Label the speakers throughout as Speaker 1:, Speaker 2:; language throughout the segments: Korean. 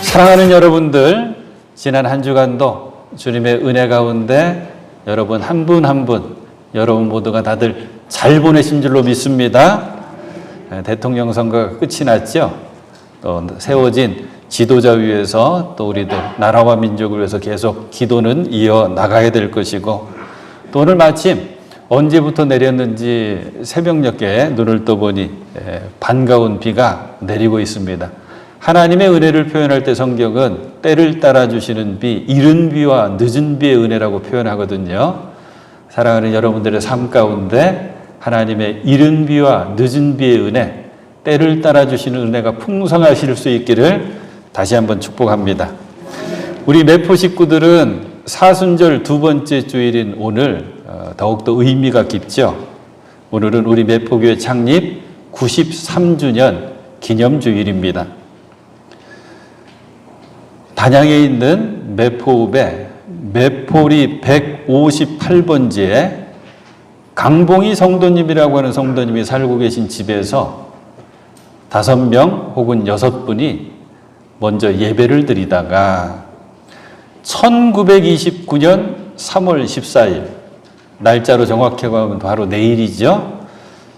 Speaker 1: 사랑하는 여러분들, 지난 한 주간도 주님의 은혜 가운데 여러분 한 분 한 분, 여러분 모두가 다들 잘 보내신 줄로 믿습니다. 대통령 선거가 끝이 났죠. 또 세워진 지도자 위에서 또 우리도 나라와 민족을 위해서 계속 기도는 이어나가야 될 것이고, 또 오늘 마침 언제부터 내렸는지 새벽녘에 눈을 떠보니 반가운 비가 내리고 있습니다. 하나님의 은혜를 표현할 때 성경은 때를 따라주시는 비, 이른 비와 늦은 비의 은혜라고 표현하거든요. 사랑하는 여러분들의 삶 가운데 하나님의 이른 비와 늦은 비의 은혜, 때를 따라주시는 은혜가 풍성하실 수 있기를 다시 한번 축복합니다. 우리 매포 식구들은 사순절 두 번째 주일인 오늘 더욱더 의미가 깊죠. 오늘은 우리 매포교회 창립 93주년 기념주일입니다. 단양에 있는 매포읍에 매포리 158번지에 강봉희 성도님이라고 하는 성도님이 살고 계신 집에서 5명 혹은 6분이 먼저 예배를 드리다가 1929년 3월 14일, 날짜로 정확히 가면 바로 내일이죠.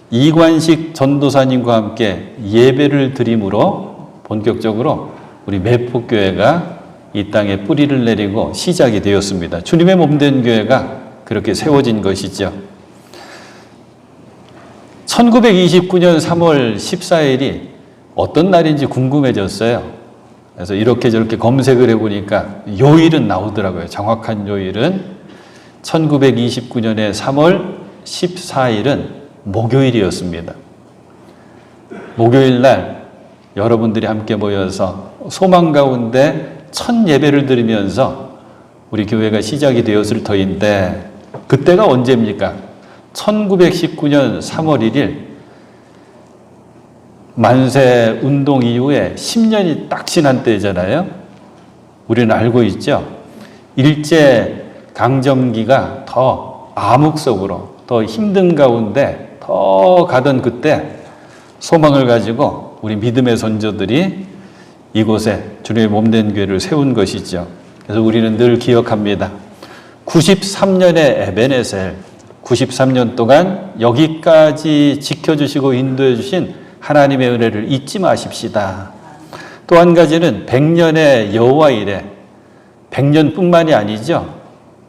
Speaker 1: 이관식 전도사님과 함께 예배를 드림으로 본격적으로 우리 매포교회가 이 땅에 뿌리를 내리고 시작이 되었습니다. 주님의 몸된 교회가 그렇게 세워진 것이죠. 1929년 3월 14일이 어떤 날인지 궁금해졌어요. 그래서 이렇게 저렇게 검색을 해보니까 요일은 나오더라고요. 정확한 요일은 1929년의 3월 14일은 목요일이었습니다. 목요일 날 여러분들이 함께 모여서 소망 가운데 첫 예배를 드리면서 우리 교회가 시작이 되었을 터인데, 그때가 언제입니까? 1919년 3월 1일 만세 운동 이후에 10년이 딱 지난 때잖아요. 우리는 알고 있죠. 일제 강점기가 더 암흑속으로, 더 힘든 가운데 더 가던 그때 소망을 가지고 우리 믿음의 선조들이 이곳에 주님의 몸된 교회를 세운 것이죠. 그래서 우리는 늘 기억합니다. 93년의 에베네셀, 93년 동안 여기까지 지켜주시고 인도해 주신 하나님의 은혜를 잊지 마십시다. 또 한 가지는 100년의 여호와 이레, 100년뿐만이 아니죠.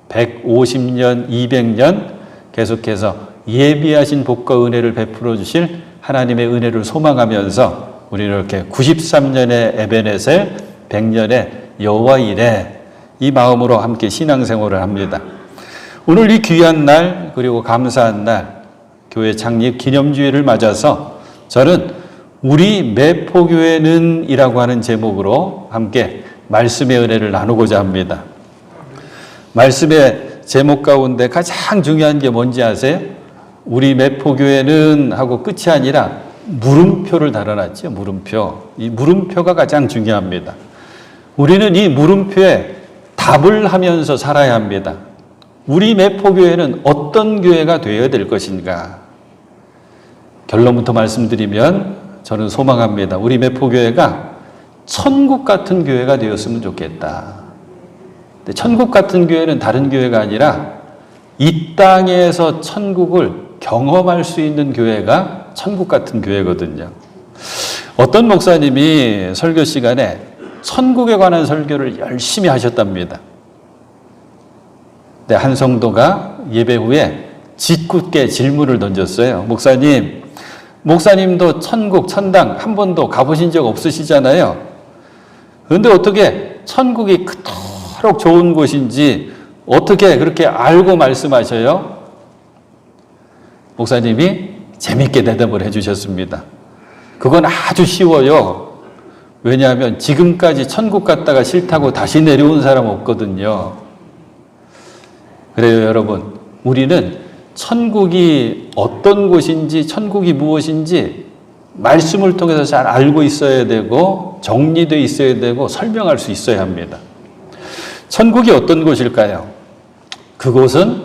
Speaker 1: 150년, 200년 계속해서 예비하신 복과 은혜를 베풀어 주실 하나님의 은혜를 소망하면서 우리는 이렇게 93년의 에베네셀, 100년의 여호와 이레, 이 마음으로 함께 신앙생활을 합니다. 오늘 이 귀한 날, 그리고 감사한 날, 교회 창립 기념주일을 맞아서 저는 우리 매포교회는 이라고 하는 제목으로 함께 말씀의 은혜를 나누고자 합니다. 말씀의 제목 가운데 가장 중요한 게 뭔지 아세요? 우리 매포교회는 하고 끝이 아니라 물음표를 달아놨죠. 물음표. 이 물음표가 가장 중요합니다. 우리는 이 물음표에 답을 하면서 살아야 합니다. 우리 매포교회는 어떤 교회가 되어야 될 것인가? 결론부터 말씀드리면 저는 소망합니다. 우리 매포교회가 천국 같은 교회가 되었으면 좋겠다. 근데 천국 같은 교회는 다른 교회가 아니라 이 땅에서 천국을 경험할 수 있는 교회가 천국 같은 교회거든요. 어떤 목사님이 설교 시간에 천국에 관한 설교를 열심히 하셨답니다. 근데 한 성도가 예배 후에 짓궂게 질문을 던졌어요. 목사님도 천국, 천당 한 번도 가보신 적 없으시잖아요. 그런데 어떻게 천국이 그토록 좋은 곳인지 어떻게 그렇게 알고 말씀하셔요? 목사님이 재밌게 대답을 해주셨습니다. 그건 아주 쉬워요. 왜냐하면 지금까지 천국 갔다가 싫다고 다시 내려온 사람 없거든요. 그래요, 여러분. 우리는 천국이 어떤 곳인지, 천국이 무엇인지 말씀을 통해서 잘 알고 있어야 되고, 정리되어 있어야 되고, 설명할 수 있어야 합니다. 천국이 어떤 곳일까요? 그곳은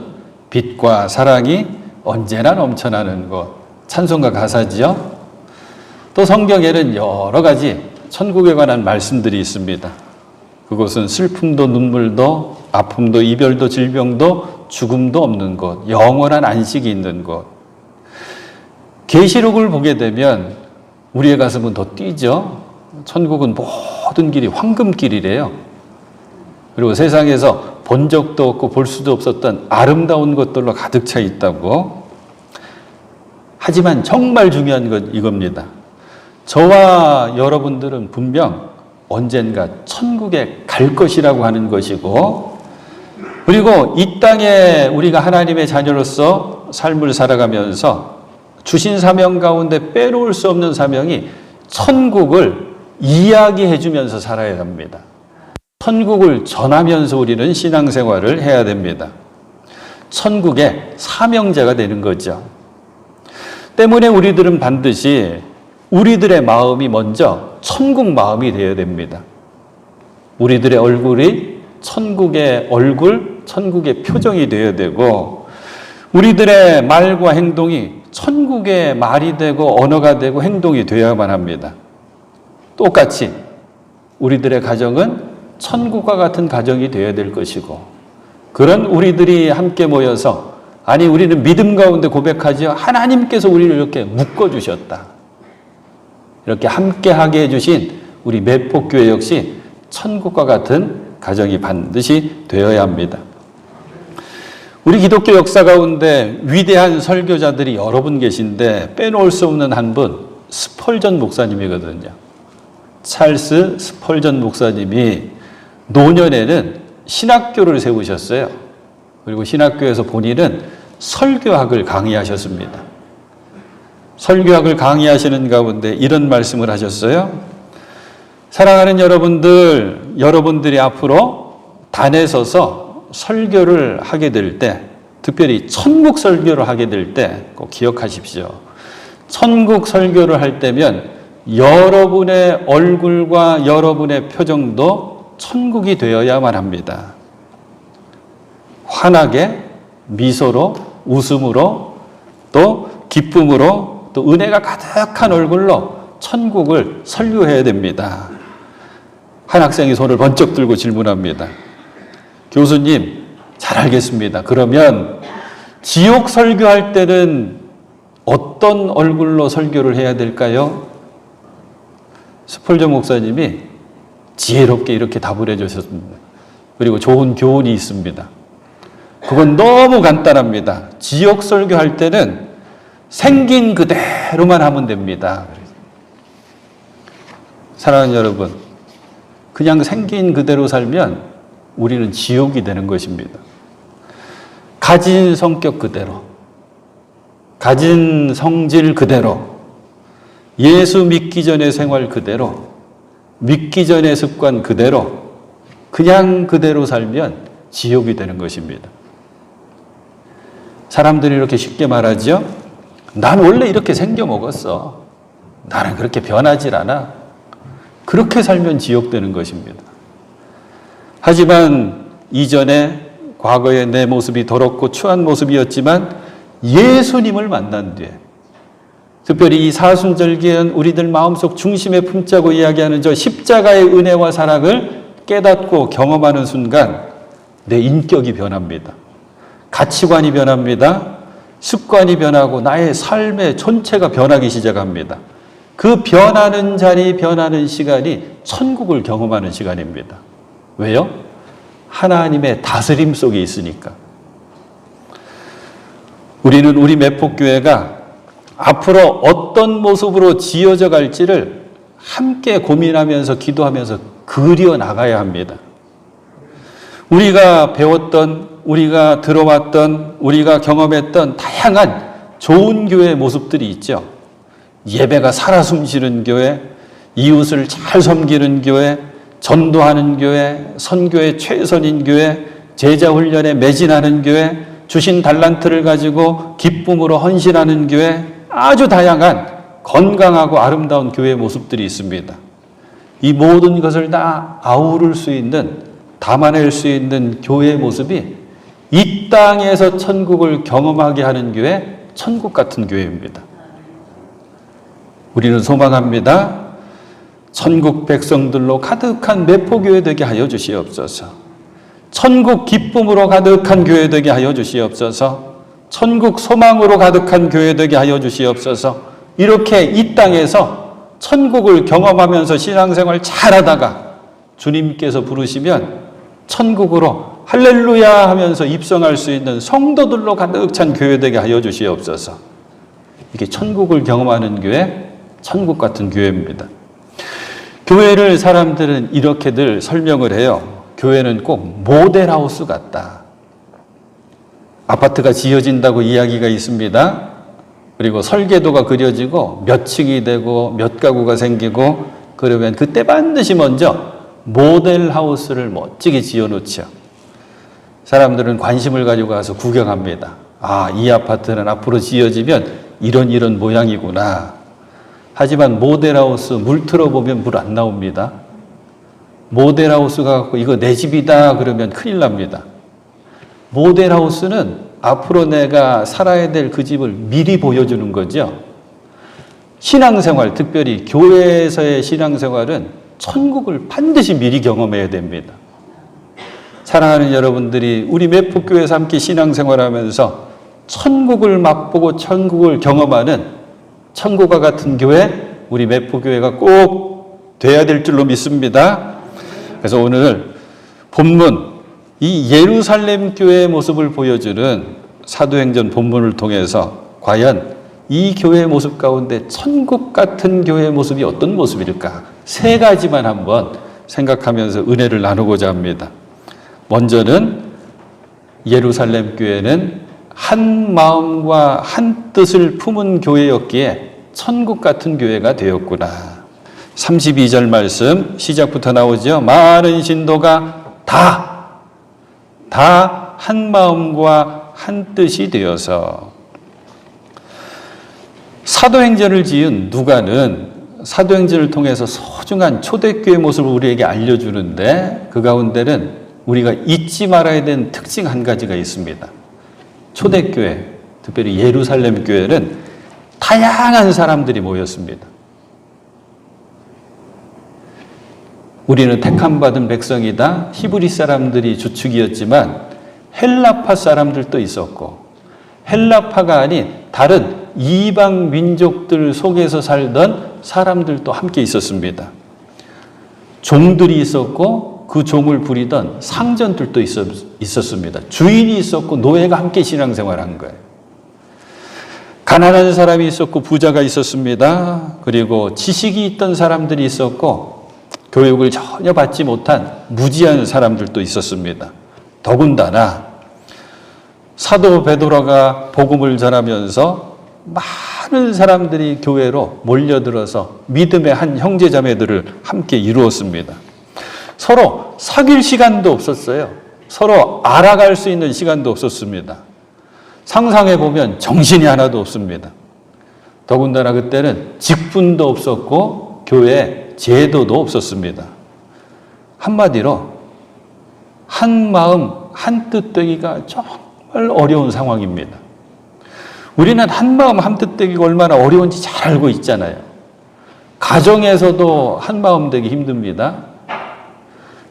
Speaker 1: 빛과 사랑이 언제나 넘쳐나는 곳. 찬송가 가사지요. 또 성경에는 여러 가지 천국에 관한 말씀들이 있습니다. 그곳은 슬픔도 눈물도 아픔도 이별도 질병도 죽음도 없는 곳, 영원한 안식이 있는 곳. 계시록을 보게 되면 우리의 가슴은 더 뛰죠. 천국은 모든 길이 황금길이래요. 그리고 세상에서 본 적도 없고 볼 수도 없었던 아름다운 것들로 가득 차 있다고. 하지만 정말 중요한 건 이겁니다. 저와 여러분들은 분명 언젠가 천국에 갈 것이라고 하는 것이고, 그리고 이 땅에 우리가 하나님의 자녀로서 삶을 살아가면서 주신 사명 가운데 빼놓을 수 없는 사명이 천국을 이야기해 주면서 살아야 합니다. 천국을 전하면서 우리는 신앙생활을 해야 됩니다. 천국의 사명자가 되는 거죠. 때문에 우리들은 반드시 우리들의 마음이 먼저 천국 마음이 되어야 됩니다. 우리들의 얼굴이 천국의 얼굴, 천국의 표정이 되어야 되고, 우리들의 말과 행동이 천국의 말이 되고 언어가 되고 행동이 되어야만 합니다. 똑같이 우리들의 가정은 천국과 같은 가정이 되어야 될 것이고, 그런 우리들이 함께 모여서, 아니 우리는 믿음 가운데 고백하지요. 하나님께서 우리를 이렇게 묶어주셨다. 이렇게 함께하게 해주신 우리 매폭교회 역시 천국과 같은 가정이 반드시 되어야 합니다. 우리 기독교 역사 가운데 위대한 설교자들이 여러 분 계신데 빼놓을 수 없는 한 분, 스펄전 목사님이거든요. 찰스 스펄전 목사님이 노년에는 신학교를 세우셨어요. 그리고 신학교에서 본인은 설교학을 강의하셨습니다. 설교학을 강의하시는 가운데 이런 말씀을 하셨어요. 사랑하는 여러분들, 여러분들이 앞으로 단에 서서 설교를 하게 될 때, 특별히 천국 설교를 하게 될 때 꼭 기억하십시오. 천국 설교를 할 때면 여러분의 얼굴과 여러분의 표정도 천국이 되어야만 합니다. 환하게, 미소로, 웃음으로, 또 기쁨으로, 또 은혜가 가득한 얼굴로 천국을 설교해야 됩니다. 한 학생이 손을 번쩍 들고 질문합니다. 교수님, 잘 알겠습니다. 그러면 지옥 설교할 때는 어떤 얼굴로 설교를 해야 될까요? 스펄전 목사님이 지혜롭게 이렇게 답을 해주셨습니다. 그리고 좋은 교훈이 있습니다. 그건 너무 간단합니다. 지옥 설교할 때는 생긴 그대로만 하면 됩니다. 사랑하는 여러분, 그냥 생긴 그대로 살면 우리는 지옥이 되는 것입니다. 가진 성격 그대로, 가진 성질 그대로, 예수 믿기 전의 생활 그대로, 믿기 전의 습관 그대로, 그냥 그대로 살면 지옥이 되는 것입니다. 사람들이 이렇게 쉽게 말하죠. 난 원래 이렇게 생겨 먹었어. 나는 그렇게 변하질 않아. 그렇게 살면 지옥 되는 것입니다. 하지만 이전에 과거에 내 모습이 더럽고 추한 모습이었지만 예수님을 만난 뒤에, 특별히 이 사순절기엔 우리들 마음속 중심에 품자고 이야기하는 저 십자가의 은혜와 사랑을 깨닫고 경험하는 순간 내 인격이 변합니다. 가치관이 변합니다. 습관이 변하고 나의 삶의 전체가 변하기 시작합니다. 그 변하는 자리, 변하는 시간이 천국을 경험하는 시간입니다. 왜요? 하나님의 다스림 속에 있으니까. 우리는 우리 매폭교회가 앞으로 어떤 모습으로 지어져 갈지를 함께 고민하면서 기도하면서 그려 나가야 합니다. 우리가 배웠던, 우리가 들어왔던, 우리가 경험했던 다양한 좋은 교회 모습들이 있죠. 예배가 살아 숨쉬는 교회, 이웃을 잘 섬기는 교회, 전도하는 교회, 선교의 최선인 교회, 제자 훈련에 매진하는 교회, 주신 달란트를 가지고 기쁨으로 헌신하는 교회, 아주 다양한 건강하고 아름다운 교회 모습들이 있습니다. 이 모든 것을 다 아우를 수 있는, 담아낼 수 있는 교회의 모습이 이 땅에서 천국을 경험하게 하는 교회, 천국 같은 교회입니다. 우리는 소망합니다. 천국 백성들로 가득한 매포교회 되게 하여 주시옵소서. 천국 기쁨으로 가득한 교회 되게 하여 주시옵소서. 천국 소망으로 가득한 교회 되게 하여 주시옵소서. 이렇게 이 땅에서 천국을 경험하면서 신앙생활 잘하다가 주님께서 부르시면 천국으로 할렐루야 하면서 입성할 수 있는 성도들로 가득 찬 교회 되게 하여 주시옵소서. 이게 천국을 경험하는 교회, 천국 같은 교회입니다. 교회를 사람들은 이렇게들 설명을 해요. 교회는 꼭 모델하우스 같다. 아파트가 지어진다고 이야기가 있습니다. 그리고 설계도가 그려지고 몇 층이 되고 몇 가구가 생기고 그러면 그때 반드시 먼저 모델하우스를 멋지게 지어놓죠. 사람들은 관심을 가지고 가서 구경합니다. 아, 이 아파트는 앞으로 지어지면 이런 모양이구나. 하지만 모델하우스 물 틀어보면 물 안 나옵니다. 모델하우스가 갖고 이거 내 집이다 그러면 큰일 납니다. 모델하우스는 앞으로 내가 살아야 될 그 집을 미리 보여주는 거죠. 신앙생활, 특별히 교회에서의 신앙생활은 천국을 반드시 미리 경험해야 됩니다. 사랑하는 여러분들이 우리 매포교회에서 함께 신앙생활하면서 천국을 맛보고 천국을 경험하는 천국과 같은 교회, 우리 매포교회가 꼭 돼야 될 줄로 믿습니다. 그래서 오늘 본문, 이 예루살렘 교회의 모습을 보여주는 사도행전 본문을 통해서 과연 이 교회의 모습 가운데 천국 같은 교회의 모습이 어떤 모습일까? 세 가지만 한번 생각하면서 은혜를 나누고자 합니다. 먼저는 예루살렘 교회는 한 마음과 한 뜻을 품은 교회였기에 천국 같은 교회가 되었구나. 32절 말씀 시작부터 나오죠. 많은 신도가 다 한 마음과 한 뜻이 되어서. 사도행전을 지은 누가는 사도행전을 통해서 소중한 초대교회 모습을 우리에게 알려주는데 그 가운데는 우리가 잊지 말아야 되는 특징 한 가지가 있습니다. 초대교회, 특별히 예루살렘 교회는 다양한 사람들이 모였습니다. 우리는 택함받은 백성이다. 히브리 사람들이 주축이었지만 헬라파 사람들도 있었고 헬라파가 아닌 다른 이방 민족들 속에서 살던 사람들도 함께 있었습니다. 종들이 있었고 그 종을 부리던 상전들도 있었습니다. 주인이 있었고 노예가 함께 신앙생활한 거예요. 가난한 사람이 있었고 부자가 있었습니다. 그리고 지식이 있던 사람들이 있었고 교육을 전혀 받지 못한 무지한 사람들도 있었습니다. 더군다나 사도 베드로가 복음을 전하면서 많은 사람들이 교회로 몰려들어서 믿음의 한 형제자매들을 함께 이루었습니다. 서로 사귈 시간도 없었어요. 서로 알아갈 수 있는 시간도 없었습니다. 상상해 보면 정신이 하나도 없습니다. 더군다나 그때는 직분도 없었고 교회에 제도도 없었습니다. 한마디로 한 마음 한 뜻 되기가 정말 어려운 상황입니다. 우리는 한 마음 한 뜻 되기가 얼마나 어려운지 잘 알고 있잖아요. 가정에서도 한 마음 되기 힘듭니다.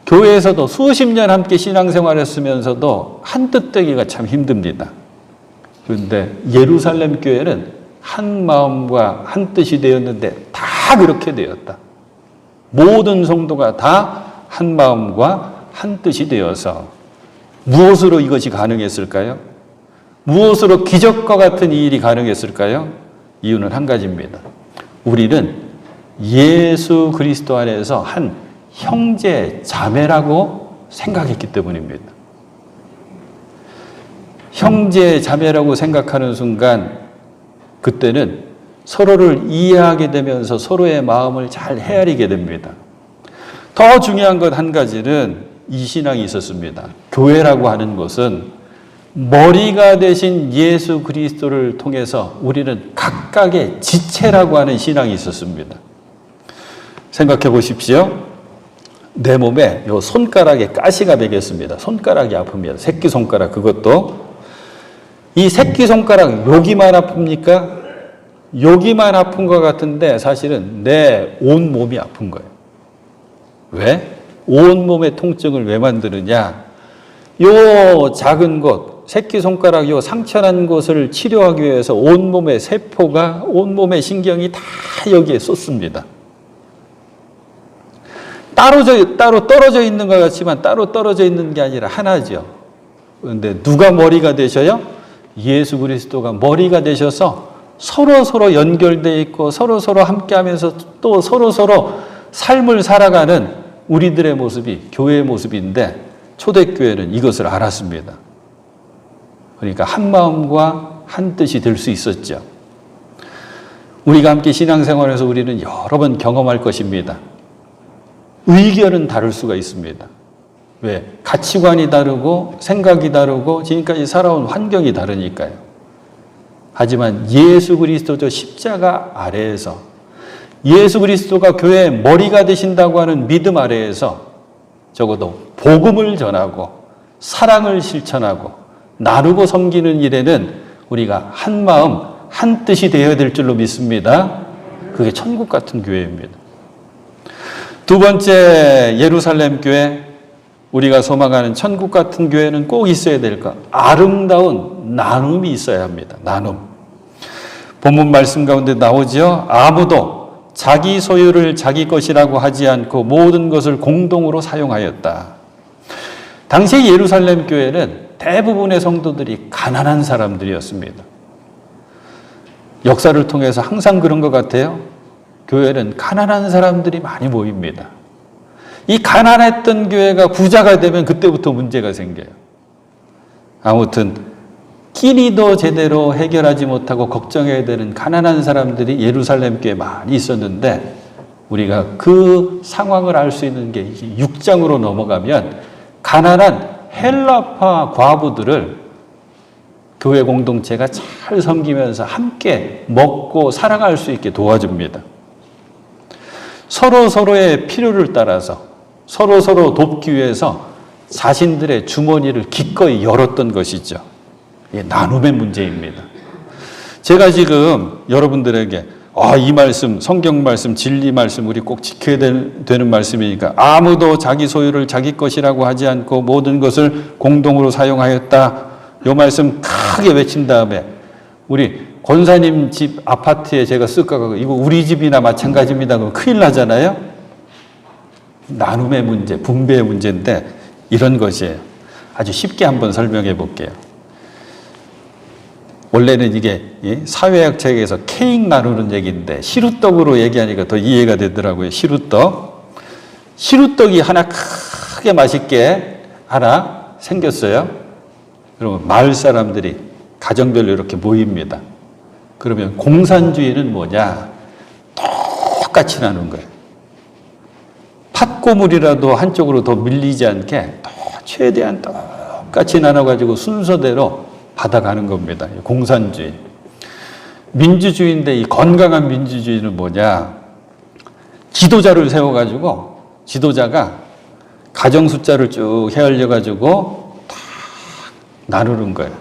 Speaker 1: 교회에서도 수십 년 함께 신앙생활했으면서도 한 뜻 되기가 참 힘듭니다. 그런데 예루살렘 교회는 한 마음과 한 뜻이 되었는데 다 그렇게 되었다. 모든 성도가 다 한 마음과 한 뜻이 되어서. 무엇으로 이것이 가능했을까요? 무엇으로 기적과 같은 이 일이 가능했을까요? 이유는 한 가지입니다. 우리는 예수 그리스도 안에서 한 형제 자매라고 생각했기 때문입니다. 형제 자매라고 생각하는 순간 그때는 서로를 이해하게 되면서 서로의 마음을 잘 헤아리게 됩니다. 더 중요한 것 한 가지는 이 신앙이 있었습니다. 교회라고 하는 것은 머리가 되신 예수 그리스도를 통해서 우리는 각각의 지체라고 하는 신앙이 있었습니다. 생각해 보십시오. 내 몸에 요 손가락에 가시가 배겼습니다. 손가락이 아픕니다. 새끼손가락 그것도. 이 새끼손가락 여기만 아픕니까? 여기만 아픈 것 같은데 사실은 내 온 몸이 아픈 거예요. 왜? 온몸의 통증을 왜 만드느냐? 요 작은 곳, 새끼손가락 요 상처난 곳을 치료하기 위해서 온몸의 세포가, 온몸의 신경이 다 여기에 쏟습니다. 따로 떨어져 있는 것 같지만 따로 떨어져 있는 게 아니라 하나죠. 그런데 누가 머리가 되셔요? 예수 그리스도가 머리가 되셔서 서로 연결되어 있고 서로 함께하면서 또 서로 삶을 살아가는 우리들의 모습이 교회의 모습인데, 초대교회는 이것을 알았습니다. 그러니까 한 마음과 한 뜻이 될 수 있었죠. 우리가 함께 신앙생활에서 우리는 여러 번 경험할 것입니다. 의견은 다를 수가 있습니다. 왜? 가치관이 다르고 생각이 다르고 지금까지 살아온 환경이 다르니까요. 하지만 예수 그리스도 저 십자가 아래에서, 예수 그리스도가 교회의 머리가 되신다고 하는 믿음 아래에서 적어도 복음을 전하고 사랑을 실천하고 나누고 섬기는 일에는 우리가 한 마음 한 뜻이 되어야 될 줄로 믿습니다. 그게 천국 같은 교회입니다. 두 번째, 예루살렘 교회, 우리가 소망하는 천국 같은 교회는 꼭 있어야 될 것, 아름다운 나눔이 있어야 합니다. 나눔. 본문 말씀 가운데 나오죠. 아무도 자기 소유를 자기 것이라고 하지 않고 모든 것을 공동으로 사용하였다. 당시 예루살렘 교회는 대부분의 성도들이 가난한 사람들이었습니다. 역사를 통해서 항상 그런 것 같아요. 교회는 가난한 사람들이 많이 모입니다. 이 가난했던 교회가 부자가 되면 그때부터 문제가 생겨요. 아무튼 끼니도 제대로 해결하지 못하고 걱정해야 되는 가난한 사람들이 예루살렘 교회에 많이 있었는데, 우리가 그 상황을 알 수 있는 게 6장으로 넘어가면 가난한 헬라파 과부들을 교회 공동체가 잘 섬기면서 함께 먹고 살아갈 수 있게 도와줍니다. 서로의 필요를 따라서 서로 돕기 위해서 자신들의 주머니를 기꺼이 열었던 것이죠. 이게 나눔의 문제입니다. 제가 지금 여러분들에게 이 말씀, 성경 말씀, 진리 말씀 우리 꼭 지켜야 되는 말씀이니까, 아무도 자기 소유를 자기 것이라고 하지 않고 모든 것을 공동으로 사용하였다. 이 말씀 크게 외친 다음에 우리 권사님 집 아파트에 제가 쓱 가고 이거 우리 집이나 마찬가지입니다. 그럼 큰일 나잖아요. 나눔의 문제, 분배의 문제인데 이런 것이에요. 아주 쉽게 한번 설명해 볼게요. 원래는 이게 사회학 책에서 케이크 나누는 얘기인데 시루떡으로 얘기하니까 더 이해가 되더라고요. 시루떡이 하나 크게 맛있게 하나 생겼어요. 그러면 마을 사람들이 가정별로 이렇게 모입니다. 그러면 공산주의는 뭐냐? 똑같이 나누는 거예요. 팥고물이라도 한쪽으로 더 밀리지 않게 최대한 똑같이 나눠가지고 순서대로 받아가는 겁니다. 공산주의. 민주주의인데 이 건강한 민주주의는 뭐냐? 지도자를 세워가지고 지도자가 가정 숫자를 쭉 헤아려가지고 다 나누는 거예요.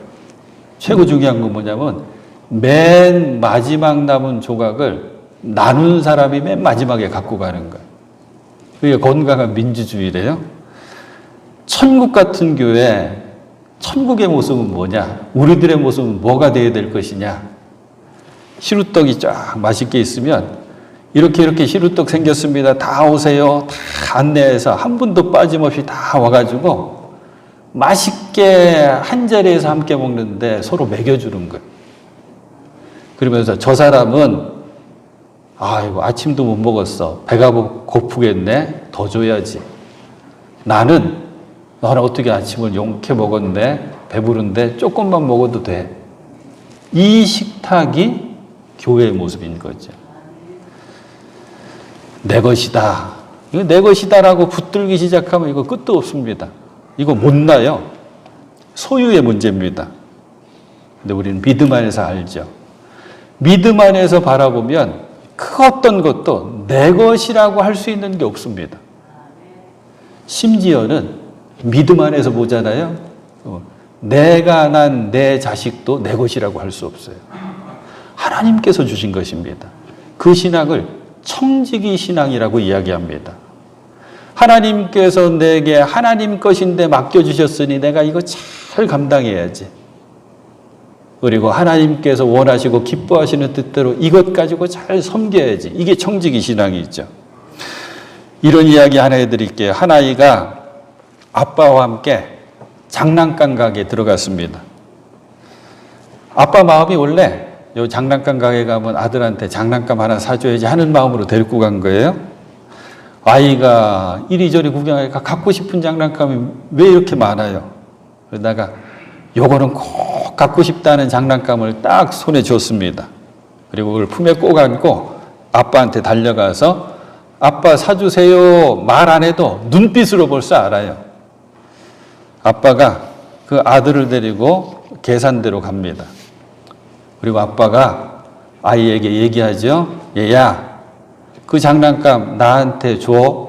Speaker 1: 최고 중요한 건 뭐냐면 맨 마지막 남은 조각을 나눈 사람이 맨 마지막에 갖고 가는 거예요. 그게 건강한 민주주의래요. 천국 같은 교회, 천국의 모습은 뭐냐? 우리들의 모습은 뭐가 되어야 될 것이냐? 시루떡이 쫙 맛있게 있으면 이렇게 시루떡 생겼습니다. 다 오세요. 다 안내해서 한 분도 빠짐없이 다 와가지고 맛있게 한 자리에서 함께 먹는데 서로 먹여주는 거예요. 그러면서 저 사람은 아이고 아침도 못 먹었어. 배가 고프겠네. 더 줘야지. 나는 어떻게 아침을 용케 먹었네. 배부른데 조금만 먹어도 돼. 이 식탁이 교회의 모습인 거죠. 내 것이다. 이거 내 것이다라고 붙들기 시작하면 이거 끝도 없습니다. 이거 못 나요. 소유의 문제입니다. 근데 우리는 믿음 안에서 알죠. 믿음 안에서 바라보면 그 어떤 것도 내 것이라고 할 수 있는 게 없습니다. 심지어는 믿음 안에서 보잖아요. 내가 난 내 자식도 내 것이라고 할 수 없어요. 하나님께서 주신 것입니다. 그 신앙을 청지기 신앙이라고 이야기합니다. 하나님께서 내게 하나님 것인데 맡겨주셨으니 내가 이거 잘 감당해야지. 그리고 하나님께서 원하시고 기뻐하시는 뜻대로 이것 가지고 잘 섬겨야지. 이게 청지기 신앙이죠. 이런 이야기 하나 해드릴게요. 한 아이가 아빠와 함께 장난감 가게에 들어갔습니다. 아빠 마음이 원래 요 장난감 가게 가면 아들한테 장난감 하나 사줘야지 하는 마음으로 데리고 간 거예요. 아이가 이리저리 구경하니까 갖고 싶은 장난감이 왜 이렇게 많아요? 그러다가 요거는 꼭 갖고 싶다는 장난감을 딱 손에 줬습니다. 그리고 그걸 품에 꼭 안고 아빠한테 달려가서 아빠 사주세요 말 안 해도 눈빛으로 벌써 알아요. 아빠가 그 아들을 데리고 계산대로 갑니다. 그리고 아빠가 아이에게 얘기하죠. 얘야, 그 장난감 나한테 줘.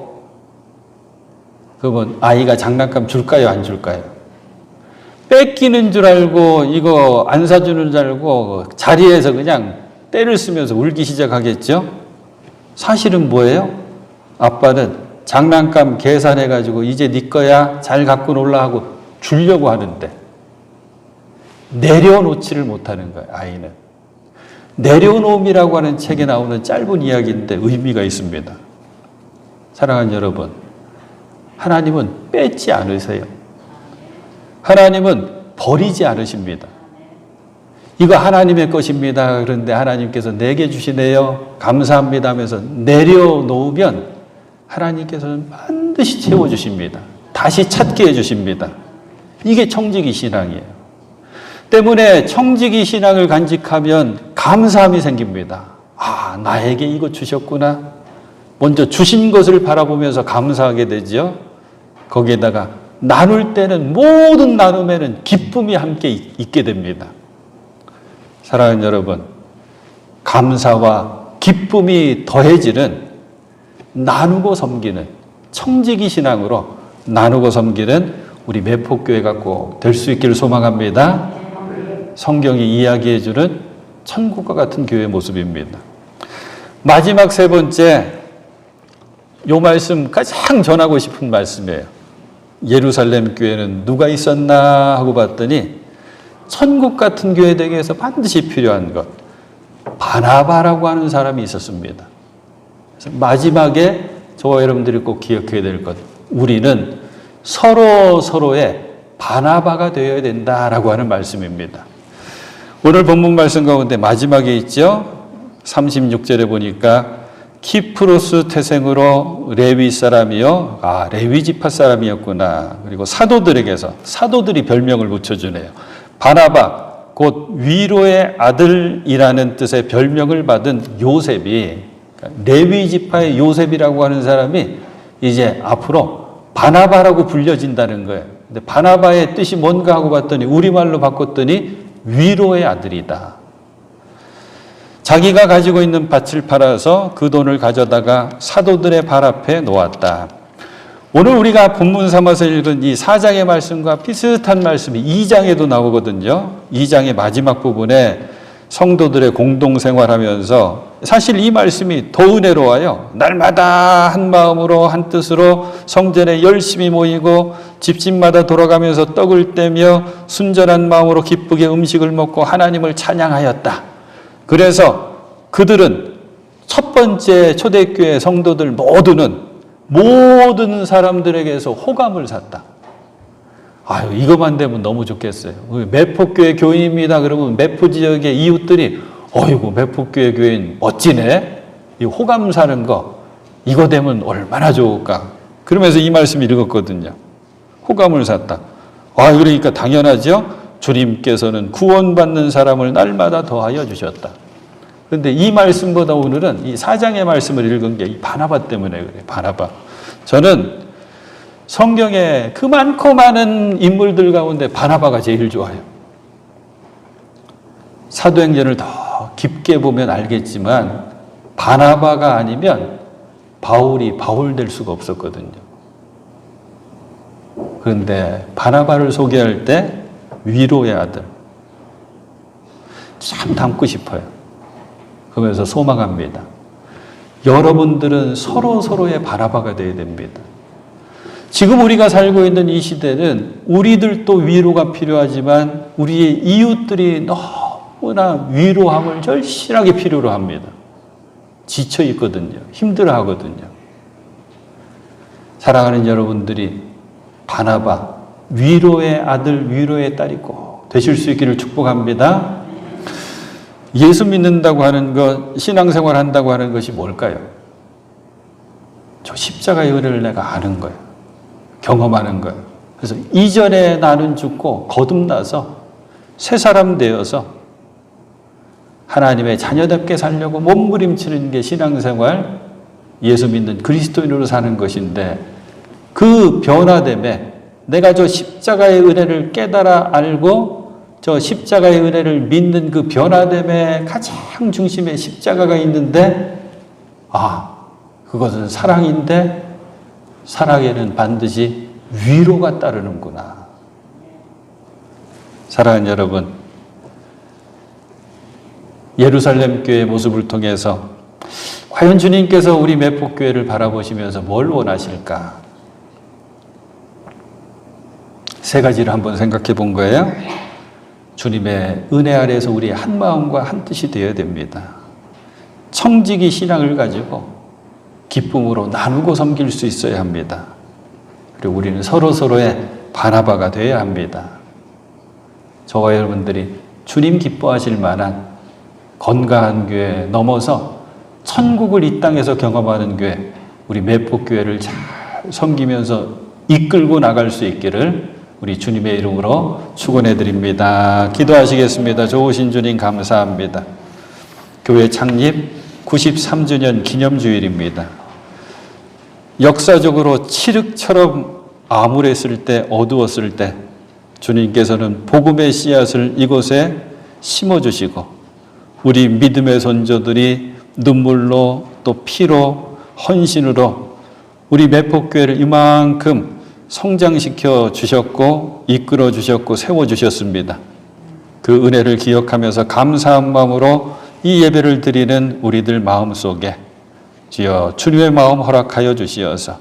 Speaker 1: 그러면 아이가 장난감 줄까요, 안 줄까요? 뺏기는 줄 알고 이거 안 사주는 줄 알고 자리에서 그냥 때를 쓰면서 울기 시작하겠죠. 사실은 뭐예요? 아빠는 장난감 계산해가지고 이제 네 거야 잘 갖고 놀라 하고 주려고 하는데 내려놓지를 못하는 거예요. 아이는. 내려놓음이라고 하는 책에 나오는 짧은 이야기인데 의미가 있습니다. 사랑하는 여러분, 하나님은 뺏지 않으세요. 하나님은 버리지 않으십니다. 이거 하나님의 것입니다. 그런데 하나님께서 내게 주시네요. 감사합니다 하면서 내려놓으면 하나님께서는 반드시 채워주십니다. 다시 찾게 해주십니다. 이게 청지기 신앙이에요. 때문에 청지기 신앙을 간직하면 감사함이 생깁니다. 아, 나에게 이거 주셨구나. 먼저 주신 것을 바라보면서 감사하게 되죠. 거기에다가 나눌 때는 모든 나눔에는 기쁨이 함께 있게 됩니다. 사랑하는 여러분, 감사와 기쁨이 더해지는 나누고 섬기는 청지기 신앙으로 나누고 섬기는 우리 매폭교회가 꼭 될 수 있기를 소망합니다. 성경이 이야기해주는 천국과 같은 교회의 모습입니다. 마지막 세 번째, 요 말씀 가장 전하고 싶은 말씀이에요. 예루살렘 교회는 누가 있었나 하고 봤더니 천국 같은 교회 되기 위해서 반드시 필요한 것, 바나바라고 하는 사람이 있었습니다. 그래서 마지막에 저와 여러분들이 꼭 기억해야 될 것, 우리는 서로의 바나바가 되어야 된다라고 하는 말씀입니다. 오늘 본문 말씀 가운데 마지막에 있죠. 36절에 보니까 키프로스 태생으로 레위 사람이요. 아, 레위 지파 사람이었구나. 그리고 사도들에게서 사도들이 별명을 붙여주네요. 바나바, 곧 위로의 아들이라는 뜻의 별명을 받은 요셉이, 레위 지파의 요셉이라고 하는 사람이 이제 앞으로 바나바라고 불려진다는 거예요. 근데 바나바의 뜻이 뭔가 하고 봤더니 우리말로 바꿨더니 위로의 아들이다. 자기가 가지고 있는 밭을 팔아서 그 돈을 가져다가 사도들의 발 앞에 놓았다. 오늘 우리가 본문 삼아서 읽은 이 4장의 말씀과 비슷한 말씀이 2장에도 나오거든요. 2장의 마지막 부분에 성도들의 공동생활하면서 사실 이 말씀이 더 은혜로워요. 날마다 한 마음으로 한 뜻으로 성전에 열심히 모이고 집집마다 돌아가면서 떡을 떼며 순전한 마음으로 기쁘게 음식을 먹고 하나님을 찬양하였다. 그래서 그들은 첫 번째 초대교회 성도들 모든 사람들에게서 호감을 샀다. 아유, 이것만 되면 너무 좋겠어요. 매폭교회 교인입니다. 그러면 매포 지역의 이웃들이 어이구, 매폭교회 교인 멋지네. 이 호감 사는 거, 이거 되면 얼마나 좋을까. 그러면서 이 말씀 읽었거든요. 호감을 샀다. 아, 그러니까 당연하죠. 주님께서는 구원받는 사람을 날마다 더하여 주셨다. 그런데 이 말씀보다 오늘은 이 4장의 말씀을 읽은 게 이 바나바 때문에 그래요. 바나바. 저는 성경에 그 많고 많은 인물들 가운데 바나바가 제일 좋아요. 사도행전을 더 깊게 보면 알겠지만 바나바가 아니면 바울이 바울 될 수가 없었거든요. 그런데 바나바를 소개할 때 위로의 아들 참 닮고 싶어요. 그러면서 소망합니다. 여러분들은 서로의 바나바가 되어야 됩니다. 지금 우리가 살고 있는 이 시대는 우리들도 위로가 필요하지만 우리의 이웃들이 너무나 위로함을 절실하게 필요로 합니다. 지쳐 있거든요. 힘들어 하거든요. 사랑하는 여러분들이 바나바, 위로의 아들, 위로의 딸이 꼭 되실 수 있기를 축복합니다. 예수 믿는다고 하는 것, 신앙생활 한다고 하는 것이 뭘까요? 저 십자가의 은혜를 내가 아는 거예요. 경험하는 거예요. 그래서 이전에 나는 죽고 거듭나서 새 사람 되어서 하나님의 자녀답게 살려고 몸부림치는 게 신앙생활, 예수 믿는 그리스도인으로 사는 것인데, 그 변화됨에 내가 저 십자가의 은혜를 깨달아 알고 저 십자가의 은혜를 믿는 그 변화됨의 가장 중심에 십자가가 있는데, 그것은 사랑인데 사랑에는 반드시 위로가 따르는구나. 사랑하는 여러분, 예루살렘 교회의 모습을 통해서 과연 주님께서 우리 매폭교회를 바라보시면서 뭘 원하실까? 세 가지를 한번 생각해 본 거예요. 주님의 은혜 아래에서 우리 한 마음과 한 뜻이 되어야 됩니다. 청지기 신앙을 가지고 기쁨으로 나누고 섬길 수 있어야 합니다. 그리고 우리는 서로서로의 바나바가 되어야 합니다. 저와 여러분들이 주님 기뻐하실 만한 건강한 교회 넘어서 천국을 이 땅에서 경험하는 교회, 우리 매폭교회를 잘 섬기면서 이끌고 나갈 수 있기를 우리 주님의 이름으로 축원해 드립니다. 기도하시겠습니다. 좋으신 주님 감사합니다. 교회 창립 93주년 기념주일입니다. 역사적으로 칠흑처럼 암울했을 때, 어두웠을 때 주님께서는 복음의 씨앗을 이곳에 심어주시고 우리 믿음의 선조들이 눈물로 또 피로 헌신으로 우리 매폭교회를 이만큼 성장시켜 주셨고 이끌어 주셨고 세워 주셨습니다. 그 은혜를 기억하면서 감사한 마음으로 이 예배를 드리는 우리들 마음속에 주여 주님의 마음 허락하여 주시어서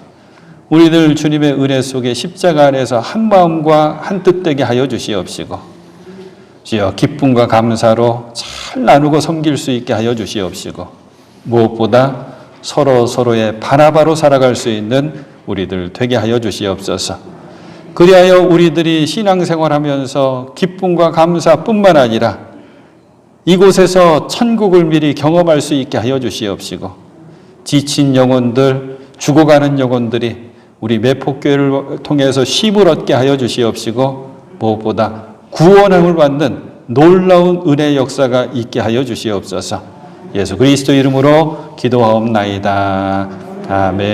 Speaker 1: 우리들 주님의 은혜 속에 십자가 안에서 한 마음과 한 뜻 되게 하여 주시옵시고 주여 기쁨과 감사로 잘 나누고 섬길 수 있게 하여 주시옵시고 무엇보다 서로의 바나바로 살아갈 수 있는 우리들 되게 하여 주시옵소서. 그리하여 우리들이 신앙생활하면서 기쁨과 감사뿐만 아니라 이곳에서 천국을 미리 경험할 수 있게 하여 주시옵시고 지친 영혼들, 죽어가는 영혼들이 우리 매폭교회를 통해서 쉼을 얻게 하여 주시옵시고 무엇보다 구원함을 받는 놀라운 은혜의 역사가 있게 하여 주시옵소서. 예수 그리스도 이름으로 기도하옵나이다. 아멘.